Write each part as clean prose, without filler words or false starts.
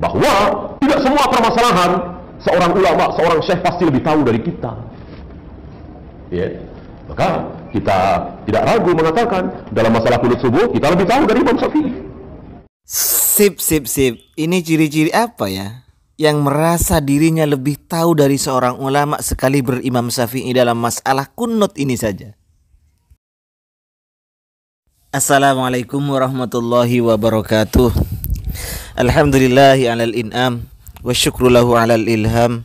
bahwa tidak semua permasalahan seorang ulama, seorang syekh pasti lebih tahu dari kita. Ya, maka kita tidak ragu mengatakan dalam masalah kunut subuh kita lebih tahu dari Imam Syafi'i. Sip. Ini ciri-ciri apa ya? Yang merasa dirinya lebih tahu dari seorang ulama sekali berimam Syafi'i dalam masalah kunut ini saja. Assalamualaikum warahmatullahi wabarakatuh. Alhamdulillahi alal in'am wa syukru lahu alal ilham.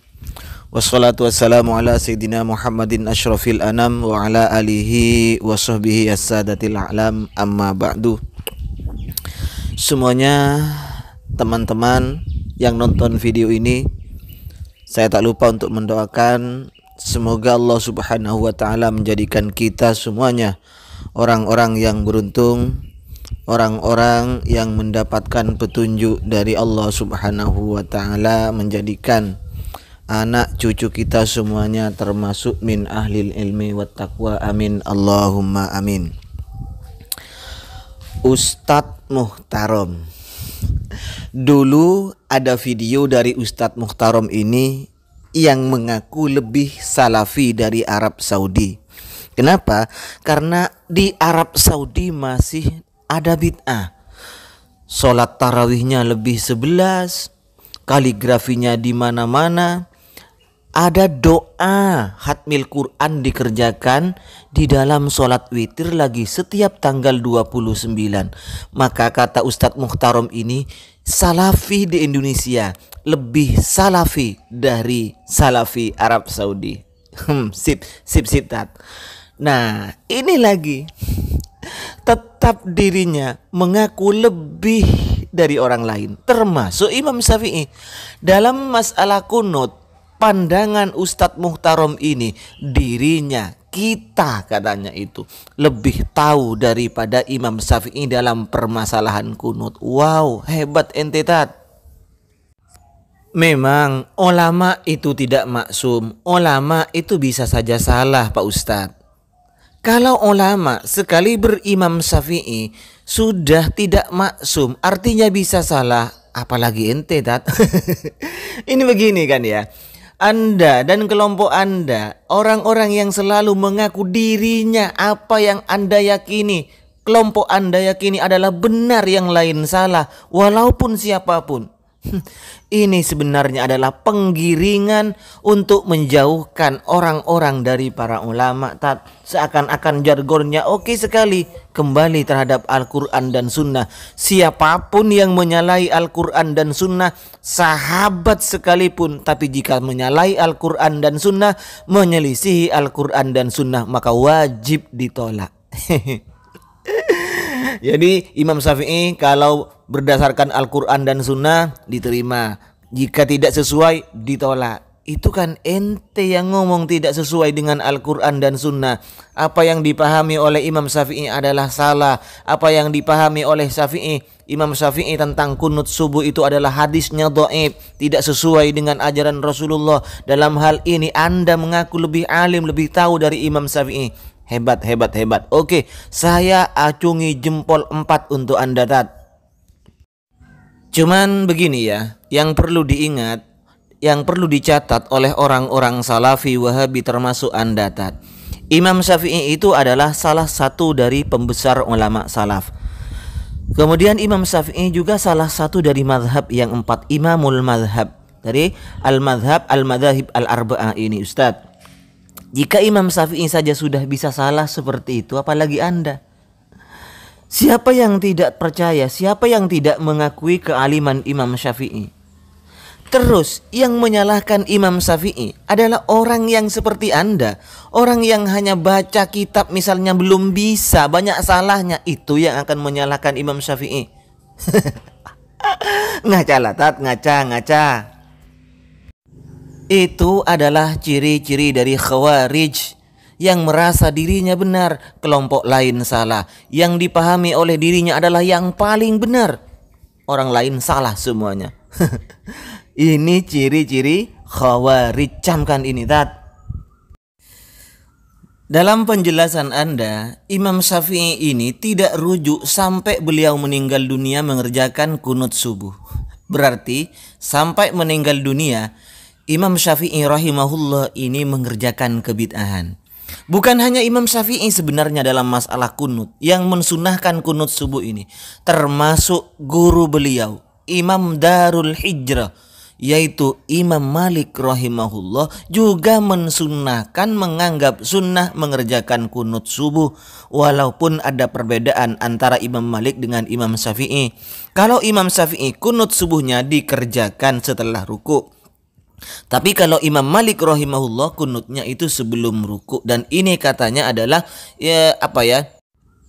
Wassalatu wassalamu ala sayyidina Muhammadin asyrafil anam wa ala alihi wa sahbihi as-sadatil a'lam, amma ba'du. Semuanya teman-teman yang nonton video ini, saya tak lupa untuk mendoakan semoga Allah Subhanahu wa taala menjadikan kita semuanya orang-orang yang beruntung, orang-orang yang mendapatkan petunjuk dari Allah Subhanahu wa taala, menjadikan anak cucu kita semuanya termasuk min ahlil ilmi wat taqwa, amin Allahumma amin. Ustadz Muhtarom, dulu ada video dari Ustadz Muhtarom ini yang mengaku lebih salafi dari Arab Saudi. Kenapa? Karena di Arab Saudi masih ada bid'ah. Sholat tarawihnya lebih 11, kaligrafinya di mana-mana. Ada doa hatmil Quran dikerjakan di dalam sholat witir lagi setiap tanggal 29. Maka kata Ustadz Muhtarom ini, salafi di Indonesia lebih salafi dari salafi Arab Saudi. Sip tat. Nah, ini lagi tetap dirinya mengaku lebih dari orang lain, termasuk Imam Syafi'i. Dalam masalah kunut, pandangan Ustadz Muhtarom ini, dirinya, kita katanya itu lebih tahu daripada Imam Syafi'i dalam permasalahan kunut. Wow, hebat ente tat. Memang ulama itu tidak maksum. Ulama itu bisa saja salah, Pak Ustadz. Kalau ulama sekali berimam Syafi'i sudah tidak maksum, artinya bisa salah, apalagi ente tat. Ini begini kan ya, Anda dan kelompok Anda, orang-orang yang selalu mengaku dirinya apa yang Anda yakini, kelompok Anda yakini adalah benar, yang lain salah, walaupun siapapun. Ini sebenarnya adalah penggiringan untuk menjauhkan orang-orang dari para ulama. Seakan-akan jargonnya oke sekali, kembali terhadap Al-Quran dan Sunnah. Siapapun yang menyalahi Al-Quran dan Sunnah, sahabat sekalipun, tapi jika menyalahi Al-Quran dan Sunnah, menyelisihi Al-Quran dan Sunnah, maka wajib ditolak. Jadi Imam Syafi'i kalau berdasarkan Al-Quran dan Sunnah diterima, jika tidak sesuai ditolak. Itu kan ente yang ngomong tidak sesuai dengan Al-Quran dan Sunnah. Apa yang dipahami oleh Imam Syafi'i adalah salah. Apa yang dipahami oleh Imam Syafi'i tentang kunut subuh itu adalah hadisnya dhaif, tidak sesuai dengan ajaran Rasulullah. Dalam hal ini Anda mengaku lebih alim, lebih tahu dari Imam Syafi'i. Hebat. Oke, saya acungi jempol 4 untuk Anda tat. Cuman begini ya, yang perlu diingat, yang perlu dicatat oleh orang-orang salafi wahabi termasuk Anda tat. Imam Syafi'i itu adalah salah satu dari pembesar ulama salaf. Kemudian Imam Syafi'i juga salah satu dari mazhab yang 4, Imamul Mazhab. Dari al-mazhab al-madzahib al-arba'ah ini Ustadz. Jika Imam Syafi'i saja sudah bisa salah seperti itu, apalagi Anda. Siapa yang tidak percaya, siapa yang tidak mengakui kealiman Imam Syafi'i? Terus yang menyalahkan Imam Syafi'i adalah orang yang seperti Anda. Orang yang hanya baca kitab misalnya belum bisa, banyak salahnya, itu yang akan menyalahkan Imam Syafi'i. Ngaca lah tat, ngaca. Itu adalah ciri-ciri dari Khawarij yang merasa dirinya benar, kelompok lain salah. Yang dipahami oleh dirinya adalah yang paling benar, orang lain salah semuanya. Ini ciri-ciri Khawarij, camkan ini tat. Dalam penjelasan Anda, Imam Syafi'i ini tidak rujuk sampai beliau meninggal dunia mengerjakan kunut subuh. Berarti sampai meninggal dunia Imam Syafi'i rahimahullah ini mengerjakan kebid'ahan. Bukan hanya Imam Syafi'i sebenarnya dalam masalah kunut yang mensunahkan kunut subuh ini, termasuk guru beliau Imam Darul Hijrah yaitu Imam Malik rahimahullah juga mensunnahkan, menganggap sunnah mengerjakan kunut subuh, walaupun ada perbedaan antara Imam Malik dengan Imam Syafi'i. Kalau Imam Syafi'i kunut subuhnya dikerjakan setelah ruku, tapi kalau Imam Malik rahimahullah kunutnya itu sebelum ruku, dan ini katanya adalah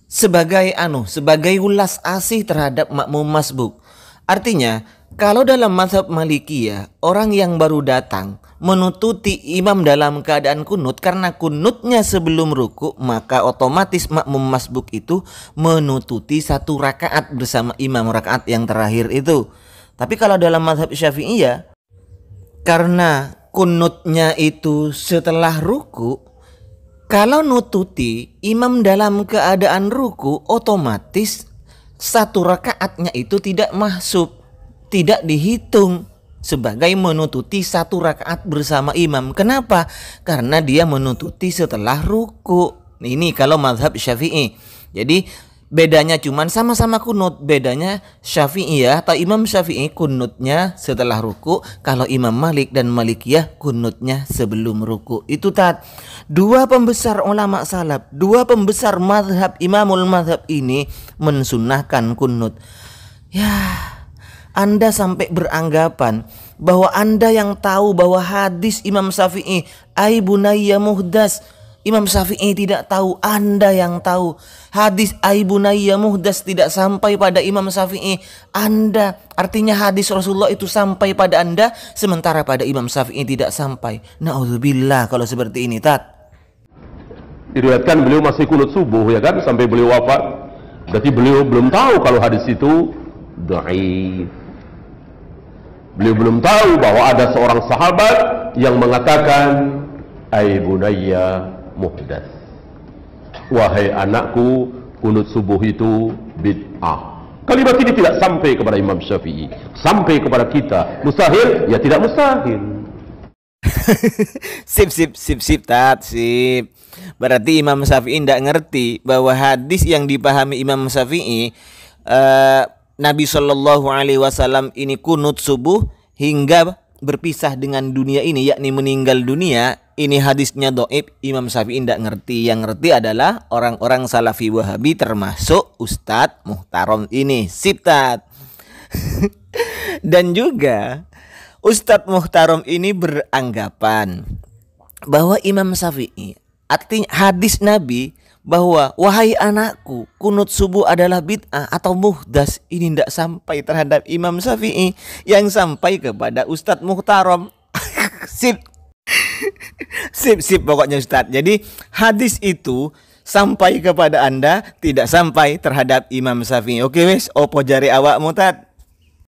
sebagai ulas asih terhadap makmum masbuk. Artinya, kalau dalam mazhab Malikiyah, orang yang baru datang menututi imam dalam keadaan kunut karena kunutnya sebelum ruku, maka otomatis makmum masbuk itu menututi satu rakaat bersama imam, rakaat yang terakhir itu. Tapi kalau dalam mazhab Syafi'iyah, karena kunutnya itu setelah ruku, kalau nututi imam dalam keadaan ruku, otomatis satu rakaatnya itu tidak masuk, tidak dihitung sebagai menututi satu rakaat bersama imam. Kenapa? Karena dia menututi setelah ruku. Ini kalau mazhab Syafi'i. Jadi bedanya cuman sama-sama kunut, bedanya Syafi'i atau Imam Syafi'i kunutnya setelah ruku, kalau Imam Malik dan Malikiyah kunutnya sebelum ruku. Itu dua pembesar ulama salaf, dua pembesar mazhab Imamul Mazhab ini mensunnahkan kunut. Ya, Anda sampai beranggapan bahwa Anda yang tahu bahwa hadis Imam Syafi'i ai bunayya muhdas, Imam Syafi'i tidak tahu, Anda yang tahu. Hadis ai bunayya muhdas tidak sampai pada Imam Syafi'i, Anda. Artinya hadis Rasulullah itu sampai pada Anda, sementara pada Imam Syafi'i tidak sampai. Na'udzubillah kalau seperti ini, Diriwayatkan beliau masih kunut subuh, ya kan, sampai beliau wafat. Berarti beliau belum tahu kalau hadis itu dhaif. Beliau belum tahu bahwa ada seorang sahabat yang mengatakan ai bunayya muhdas, wahai anakku, kunut subuh itu bid'ah. Kalimat ini tidak sampai kepada Imam Syafi'i, sampai kepada kita. Mustahil? Ya tidak mustahil. Sip. Berarti Imam Syafi'i tidak ngerti bahwa hadis yang dipahami Imam Syafi'i, Nabi Shallallahu Alaihi Wasallam ini kunut subuh hingga berpisah dengan dunia ini, yakni meninggal dunia. Ini hadisnya dhaif. Imam Syafi'i tidak ngerti. Yang ngerti adalah orang-orang Salafi Wahabi, termasuk Ustadz Muhtarom ini. Sip, Dan juga Ustadz Muhtarom ini beranggapan bahwa Imam Syafi'i, artinya hadis Nabi bahwa wahai anakku, kunut subuh adalah bid'ah atau muhdas, ini tidak sampai terhadap Imam Syafi'i, yang sampai kepada Ustadz Muhtarom. Sip pokoknya Ustadz. Jadi hadis itu sampai kepada Anda, tidak sampai terhadap Imam Syafi'i. Oke wes, opo jari awakmu, Tat?